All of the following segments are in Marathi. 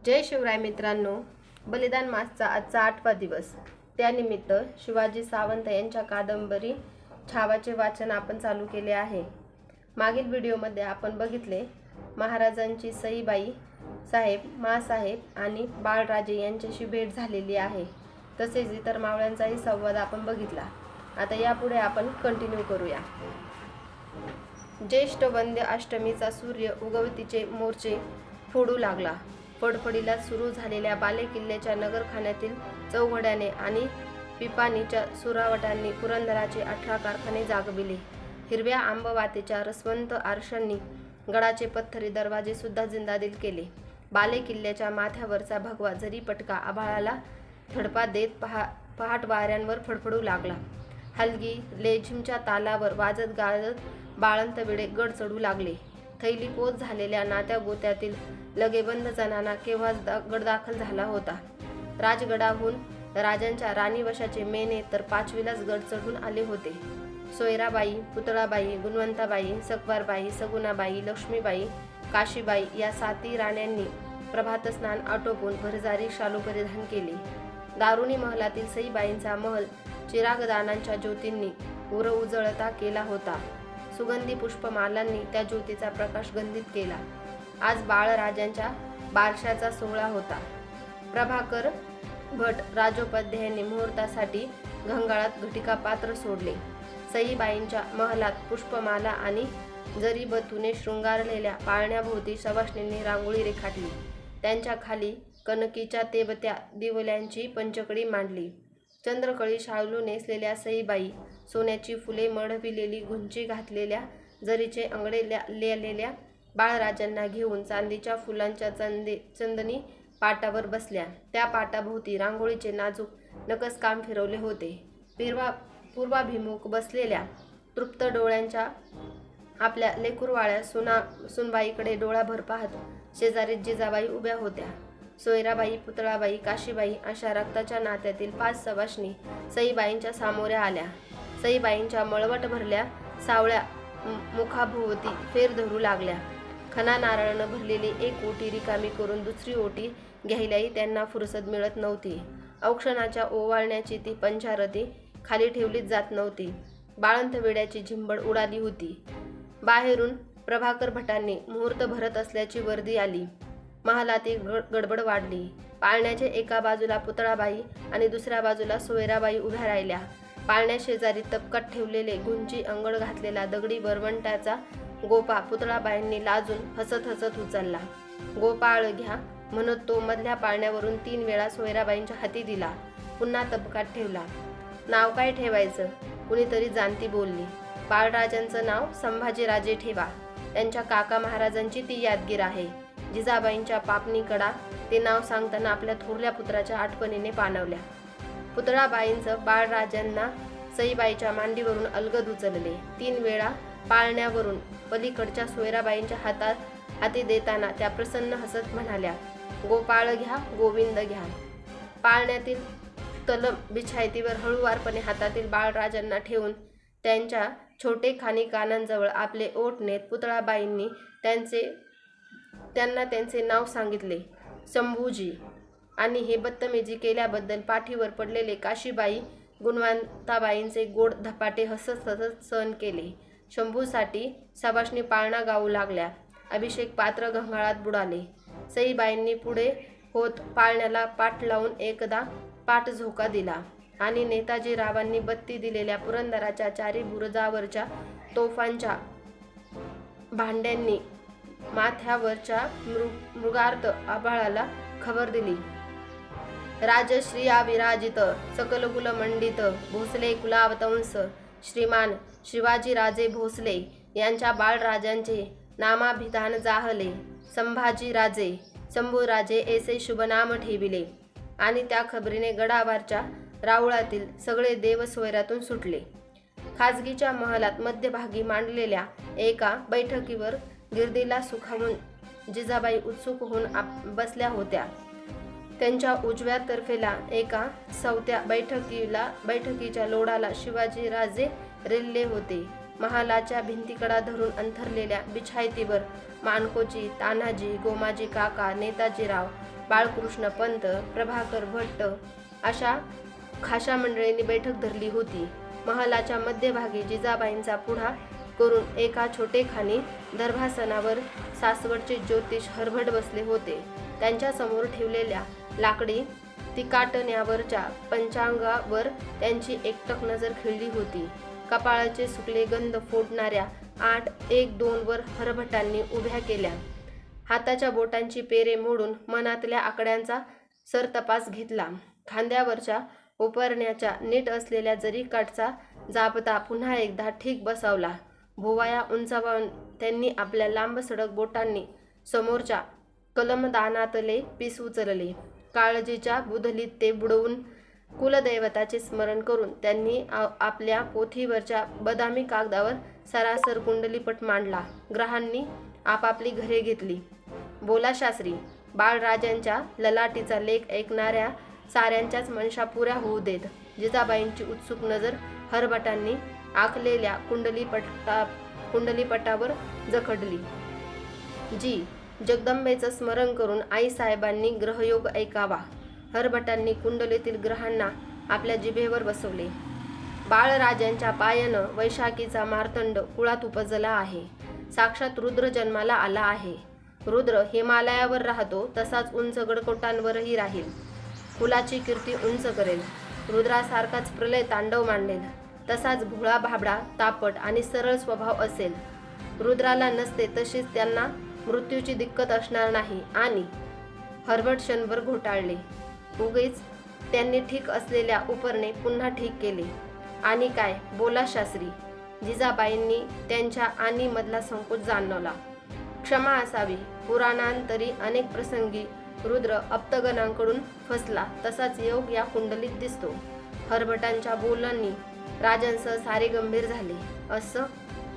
जय शिवराय मित्रांनो, बलिदान मासचा आजचा 8वा दिवस. त्यानिमित्त शिवाजी सावंत यांच्या कादंबरी छावाचे वाचन आपण चालू केले आहे. मागील व्हिडिओमध्ये आपण बघितले महाराजांची सईबाई साहेब, मासाहेब आणि बाळराजे यांच्याशी भेट झालेली आहे. तसेच इतर मावळ्यांचाही संवाद आपण बघितला. आता यापुढे आपण कंटिन्यू करूया. ज्येष्ठ वंद्य अष्टमीचा सूर्य उगवतीचे मोर्चे फोडू लागला. फडफडीला सुरू झालेल्या बालेकिल्ल्याच्या नगरखान्यातील चौघड्याने आणि पिपाणीच्या सुरावटांनी पुरंदराचे 18 कारखाने जागविले. हिरव्या आंबवातीच्या रसवंत आरशांनी गडाचे पत्थरी दरवाजे सुद्धा जिंदादिल केले. बालेकिल्ल्याच्या माथ्यावरचा भगवा जरीपटका आभाळाला थडपा देत पहाट वाऱ्यांवर फडफडू लागला. हलगी लेझिमच्या तालावर वाजत गाजत बाळंत विडे गड चढू लागले. थैलीपोत झालेल्या नात्या गोत्यातील लगेबंद जणांना केव्हाच गडदाखल झाला होता. राजगडाहून राजांच्या राणीवशाचे मेने तर 5वीलाच गड चढून आले होते. सोयराबाई, पुतळाबाई, गुणवंताबाई, सकवारबाई, सगुणाबाई, लक्ष्मीबाई, काशीबाई या 7 राण्यांनी प्रभातस्नान आटोपून भरजारी शालू परिधान केले. दारुणी महलातील सईबाईंचा महल चिरागदानांच्या ज्योतींनी उजळता केला होता. सुगंधी पुष्पमालांनी त्या ज्योतीचा प्रकाश गंधित केला. आज बाळराजांच्या बारशाचा सोहळा होता. प्रभाकर भट राजोपाध्यायांनी मुहूर्तासाठी घंगाळात घटिका पात्र सोडले. सईबाईंच्या महलात पुष्पमाला आणि जरीबतूने शृंगारलेल्या पाळण्याभोवती सवाष्णींनी रांगोळी रेखाटली. त्यांच्या खाली कनकीच्या तेबत्या दिवल्यांची पंचकडी मांडली. चंद्रकळी शालू नेसलेल्या सईबाई सोन्याची फुले मढविलेली गुंची घातलेल्या जरीचे अंगडे लिहिलेल्या बाळराजांना घेऊन चांदीच्या फुलांच्या चंदनी पाटावर बसल्या. त्या पाटाभोवती रांगोळीचे नाजूक नकस काम फिरवले होते. पूर्वाभिमुख बसलेल्या तृप्त डोळ्यांच्या आपल्या लेकुरवाळ्या सुनबाईकडे डोळाभर पाहत शेजारी जिजाबाई उभ्या होत्या. सोयराबाई, पुतळाबाई, काशीबाई अशा रक्ताच्या नात्यातील 5 सवाष्णी सईबाईंच्या सामोऱ्या आल्या. सईबाईंच्या मळवट भरल्या सावळ्या मुखाभोवती फेर धरू लागल्या. खना नारळानं भरलेली एक ओटी रिकामी करून दुसरी ओटी घ्यायलाही त्यांना फुरसत मिळत नव्हती. औक्षणाच्या ओवाळण्याची ती पंचारती खाली ठेवलीच जात नव्हती. बाळंत वेड्याची झिंबड उडाली होती. बाहेरून प्रभाकर भटांनी मुहूर्त भरत असल्याची वर्दी आली. महालातील गडबड वाढली. पाळण्याच्या एका बाजूला पुतळाबाई आणि दुसऱ्या बाजूला सोयराबाई उभ्या राहिल्या. पाळण्या शेजारी तपकात ठेवलेले गुंची अंगड घातलेला दगडी वरवंट्याचा गोपा पुतळाबाईंनी लाजून हसत हसत उचलला. गोपाळ घ्या म्हणत तो मधल्या पाळण्यावरून 3 वेळा सोयराबाईंच्या हाती दिला. पुन्हा तपकात ठेवला. नाव काय ठेवायचं? कुणीतरी जाणती बोलली. बाळराजांचं नाव संभाजीराजे ठेवा. त्यांच्या काका महाराजांची ती यादगीर आहे. जिजाबाईंच्या पापणीकडा ते नाव सांगताना आपल्या थोरल्या पुत्राच्या आठवणीने पाणवल्या. पुतळाबाईंचं बाळराजांना सईबाईच्या मांडीवरून अलगद उचलले. 3 वेळा पाळण्यावरून पलीकडच्या सोयराबाईंच्या हाती देताना त्या प्रसन्न हसत म्हणाल्या, गोपाळ घ्या, गोविंद घ्या. पाळण्यातील तलम बिछायतीवर हळूवारपणे हातातील बाळराजांना ठेवून त्यांच्या छोटे खानी कानांजवळ आपले ओठ नेत पुतळाबाईंनी त्यांना त्यांचे नाव सांगितले, शंभूजी. आणि हे बदतमीजी केल्याबद्दल पाठीवर पडलेले काशीबाई गुणवंताबाईंचे गोड धपाटे हसत हसत सहन केले. शंभूसाठी सवाष्णी पाळणा गाऊ लागल्या. अभिषेक पात्र घंगाळात बुडाले. सईबाईंनी पुढे होत पाळण्याला पाठ लावून एकदा पाठ झोका दिला आणि नेताजीरावांनी बत्ती दिलेल्या पुरंदराच्या 4 बुरुजावरच्या तोफांच्या भांड्यांनी माथ्यावरच्या मृगार्थ आभाळाला खबर दिली. राजश्रिया विराजित सकलकुल मंडित भोसले कुलावतंस श्रीमान शिवाजीराजे भोसले यांच्या बाळराजांचे नामाभिधान जाहले. संभाजीराजे, शंभूराजे ऐसे शुभनाम ठेविले. आणि त्या खबरीने गडावरच्या राऊळातील सगळे देव सोयरातून सुटले. खाजगीच्या महलात मध्यभागी मांडलेल्या एका बैठकीवर गिरदीला सुखावून जिजाबाई उत्सुक होऊन बसल्या होत्या. त्यांच्या उजव्या तर्फेला एका सवत्या बैठकीच्या लोडाला शिवाजीराजे रेलले होते. महालाच्या भिंतीकडा धरून अंथरलेल्या बिछायतीवर माणकोजी, तान्हाजी, गोमाजी काका, नेताजीराव बाळकृष्ण पंत, प्रभाकर भट्ट अशा खाशा मंडळींनी बैठक धरली होती. महालाच्या मध्यभागी जिजाबाईंचा पुढा करून एका छोटेखानी दर्भासनावर सासवडचे ज्योतिष हरभट बसले होते. त्यांच्या समोर ठेवलेल्या लाकडी तिकाटण्यावरच्या पंचांगावर त्यांची एकटक नजर खिळली होती. कपाळाचे सुकले गंध फोडणाऱ्या 812 वर हरभटांनी उभ्या केल्या. हाताच्या बोटांची पेरे मोडून मनातल्या आकड्यांचा सरतपास घेतला. खांद्यावरच्या उपरण्याच्या नीट असलेल्या जरीकाठचा जापता पुन्हा एकदा ठीक बसवला. भोवया उंचावून त्यांनी आपल्या लांब सडक बोटांनी समोरच्या कलमदानातले पीस उचलले. काळजीच्या बुधलीत ते बुडवून कुलदैवताचे स्मरण करून त्यांनी आपल्या पोथीवरच्या बदामी कागदावर सरासर कुंडलीपट मांडला. ग्रहांनी आपापली घरे घेतली. बोला शास्त्री, बाळराजांच्या ललाटीचा लेख ऐकणाऱ्या साऱ्यांच्याच मनशा पुऱ्या होऊ देत. जिजाबाईंची उत्सुक नजर हरभटांनी आखलेल्या कुंडलीपटावर जखडली. जी जगदंबेचं स्मरण करून आईसाहेबांनी ग्रहयोग ऐकावा. हरभटांनी कुंडलीतील ग्रहांना आपल्या जिभेवर बसवले. बाळराजांच्या पायानं वैशाखीचा मार्तंड कुळात उपजला आहे. साक्षात रुद्र जन्माला आला आहे. रुद्र हिमालयावर राहतो तसाच उंच गडकोटांवरही राहील. कुलाची कीर्ती उंच करेल. रुद्रासारखाच प्रलय तांडव मांडेल. तसाच भोळा भाबडा तापट आणि सरळ स्वभाव असेल. रुद्राला नसते तशीच त्यांना मृत्यूची दिक्कत असणार नाही. आणि हरभट क्षणभर घोटाळले. उगीच त्यांनी ठीक असलेल्या उपरणे पुन्हा ठीक केले. आणि काय? बोला शास्त्री. जिजाबाईंनी त्यांच्या आणि मधला संकोच जाणवला. क्षमा असावी. पुराणांतरी अनेक प्रसंगी रुद्र अप्तगणांकडून फसला तसाच योग या कुंडलीत दिसतो. हरभटांच्या बोलणी राजांसह सारे गंभीर झाले. असं?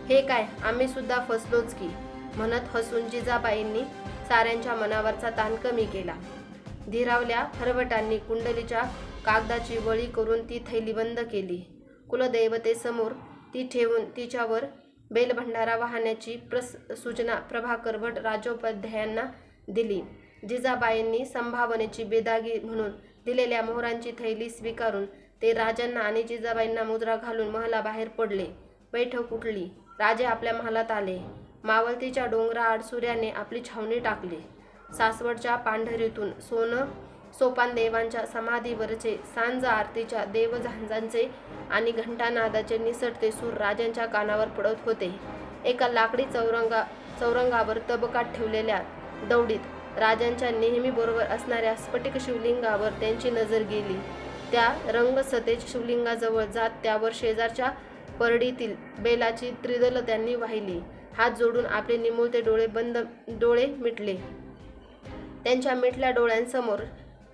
हे काय, आम्ही सुद्धा फसलोच की, म्हणत हसून जिजाबाईंनी साऱ्यांच्या मनावरचा ताण कमी केला. धीरावल्या हरभटांनी कुंडलीच्या कागदाची वळी करून ती थैली बंद केली. कुलदैवतेसमोर ती ठेवून तिच्यावर बेलभंडारा वाहण्याची सूचना प्रभाकर भट राजोपाध्यायांना दिली. जिजाबाईंनी संभावनेची बेदागी म्हणून दिलेल्या मोहरांची थैली स्वीकारून ते राजांना आणि जिजाबाईंना मुद्रा घालून महालाबाहेर पडले. बैठक उठली. राजे आपल्या महालात आले. मावळतीच्या डोंगराआड सूर्याने आपली छावणी टाकली. सासवडच्या पांढरीतून सोपान देवांच्या समाधीवरचे सांज आरतीच्या देवझांजांचे आणि घंटानादाचे निसटते सूर राजांच्या कानावर पडत होते. एका लाकडी चौरंगावर तबकात ठेवलेल्या दौडीत राजांच्या नेहमी बरोबर असणाऱ्या स्फटिक शिवलिंगावर त्यांची नजर गेली. त्या रंगसतेज शिवलिंगाजवळ जात त्यावर शेजारच्या परडीतील बेलाची त्रिदल त्यांनी वाहिली. हात जोडून आपले निमुळते डोळे मिटले. त्यांच्या मिटल्या डोळ्यांसमोर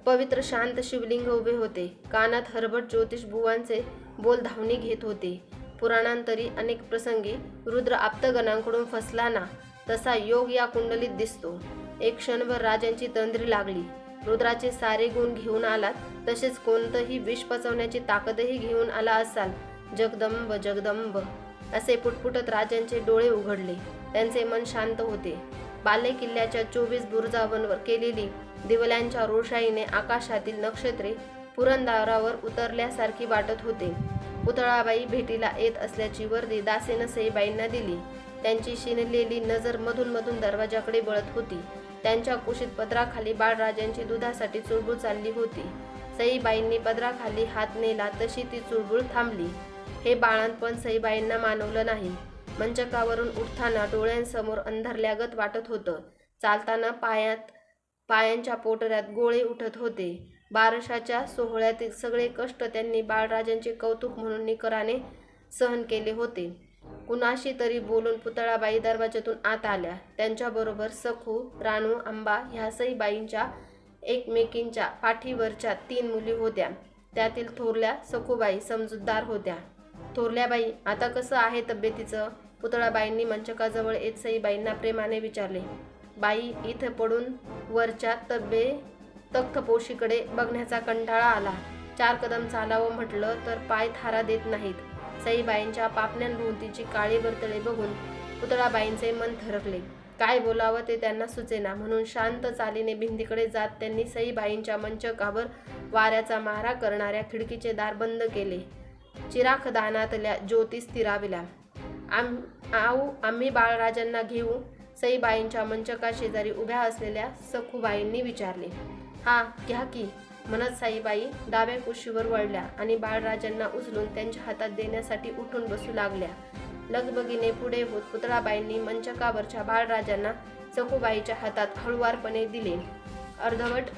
पवित्र शांत शिवलिंग उभे होते. कानात हरभट ज्योतिष बुवांचे बोल धावणी घेत होते. पुराणांतरी अनेक प्रसंगी रुद्र आप्तगणांकडून फसला ना तसा योग या कुंडलीत दिसतो. एक क्षणभर राजांची तंद्री लागली. रुद्राचे सारे गुण घेऊन आलात तसेच कोणतंही विष पचवण्याची ताकदही घेऊन आला असाल. जगदंब जगदंब असे पुटपुटत राजांचे डोळे उघडले. त्यांचे मन शांत होते. बाले किल्ल्याच्या 24 बुरुजांवर केलेली दिवल्यांच्या रोषाईने आकाशातील नक्षत्रे पुरंदरावर उतरल्यासारखी वाटत होते. पुतळाबाई भेटीला येत असल्याची वर्दी दासीनं सईबाईंना दिली. त्यांची शिनलेली नजर मधून मधून दरवाजाकडे वळत होती. त्यांच्या कुशीत पदराखाली बाळराजांची दुधासाठी चुळबुळ चालली होती. सईबाईंनी पदराखाली हात नेला तशी ती चुळबुळ थांबली. हे बाळंतपण सईबाईंना मानवलं नाही. मंचकावरून उठताना डोळ्यांसमोर अंधारल्यागत वाटत होतं. चालताना पायांच्या पोटऱ्यात गोळे उठत होते. बारशाच्या सोहळ्यातील सगळे कष्ट त्यांनी बाळराजांचे कौतुक म्हणून निकराने सहन केले होते. कुणाशी तरी बोलून पुतळाबाई दरवाजातून आत आल्या. त्यांच्याबरोबर सखू, रानू, अंबा ह्या सईबाईंच्या एकमेकींच्या पाठीवरच्या 3 मुली होत्या. त्यातील थोरल्या सखूबाई समजूतदार होत्या. थोरल्याबाई, आता कसं आहे तब्येतीचं? पुतळाबाईंनी मंचकाजवळ येत सईबाईंना प्रेमाने विचारले. बाई, इथं पडून वरच्या तख्तपोशीकडे बघण्याचा कंटाळा आला. 4 कदम चालावं म्हटलं तर पाय थारा देत नाहीत. सईबाईंच्या पापण्यांभोवतीची काळी वर्तळे बघून पुतळाबाईंचे मन थरकले. काय बोलावं ते त्यांना सुचेना, म्हणून शांत चालीने भिंतीकडे जात त्यांनी सईबाईंच्या मंचकावर वाऱ्याचा मारा करणाऱ्या खिडकीचे दार बंद केले. चिरागदानातल्या ज्योती स्थिरावल्या. आम्ही बाळराजांना घेऊ? सईबाईंच्या मंचका शेजारी उभ्या असलेल्या सखूबाईंनी विचारले. हा, घ्या की, म्हणत साईबाई डाव्या कुशीवर वळल्या आणि बाळराजांना उचलून त्यांच्या हातात देण्यासाठी उठून बसू लागल्या. लगबगीने पुढे होत पुतळाबाईंनी मंचकावरच्या बाळराजांना सखूबाईच्या हातात हळुवारपणे दिले. अर्धवट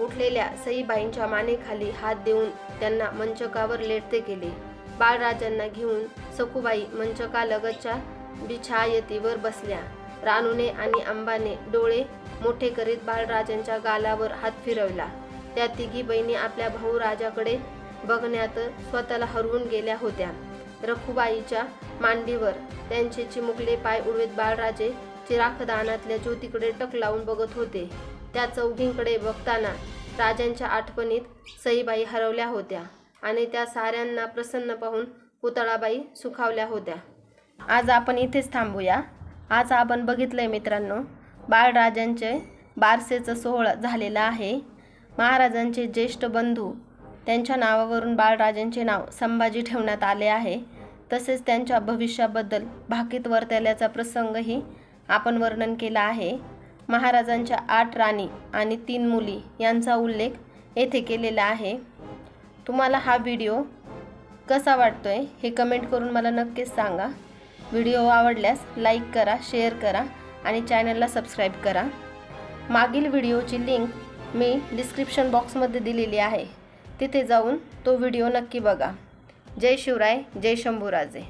उठलेल्या सईबाईंच्या मानेखाली हात देऊन त्यांना मंचकावर लेटते केले. बाळराजांना घेऊन सखूबाई मंचकालगतच्या बिछायतीवर बसल्या. रानूने आणि अंबाने डोळे मोठे करीत बाळराजांच्या गालावर हात फिरवला. त्या तिघी बहिणी आपल्या भाऊ राजाकडे बघण्यात स्वतःला हरवून गेल्या होत्या. रखुबाईच्या मांडीवर त्यांचे चिमुकले पाय उडवीत बाळराजे चिरागदानातल्या ज्योतीकडे टक लावून बघत होते. त्या चौघींकडे बघताना राजांच्या आठवणीत सईबाई हरवल्या होत्या आणि त्या साऱ्यांना प्रसन्न पाहून पुतळाबाई सुखावल्या होत्या. आज आपण इथेच थांबूया. आज आपण बघितलंय मित्रांनो, बाळराजांचे बारसेचा सोहळा झालेला आहे. महाराजांचे ज्येष्ठ बंधू त्यांच्या नावावरून बाळराजांचे नाव संभाजी ठेवण्यात आले आहे. तसेच त्यांच्या भविष्याबद्दल भाकीत वर्तवल्याचा प्रसंगही आपण वर्णन केला आहे. महाराजांच्या 8 राणी आणि 3 मुली यांचा उल्लेख येथे केलेला आहे. तुम्हाला हा व्हिडिओ कसा वाटतोय हे कमेंट करून मला नक्कीच सांगा. व्हिडिओ आवडल्यास लाईक करा, शेअर करा आणि चॅनलला सबस्क्राईब करा. मागील व्हिडिओची लिंक मी डिस्क्रिप्शन बॉक्समध्ये दिलेली आहे. तिथे जाऊन तो व्हिडिओ नक्की बघा. जय शिवराय, जय शंभूराजे.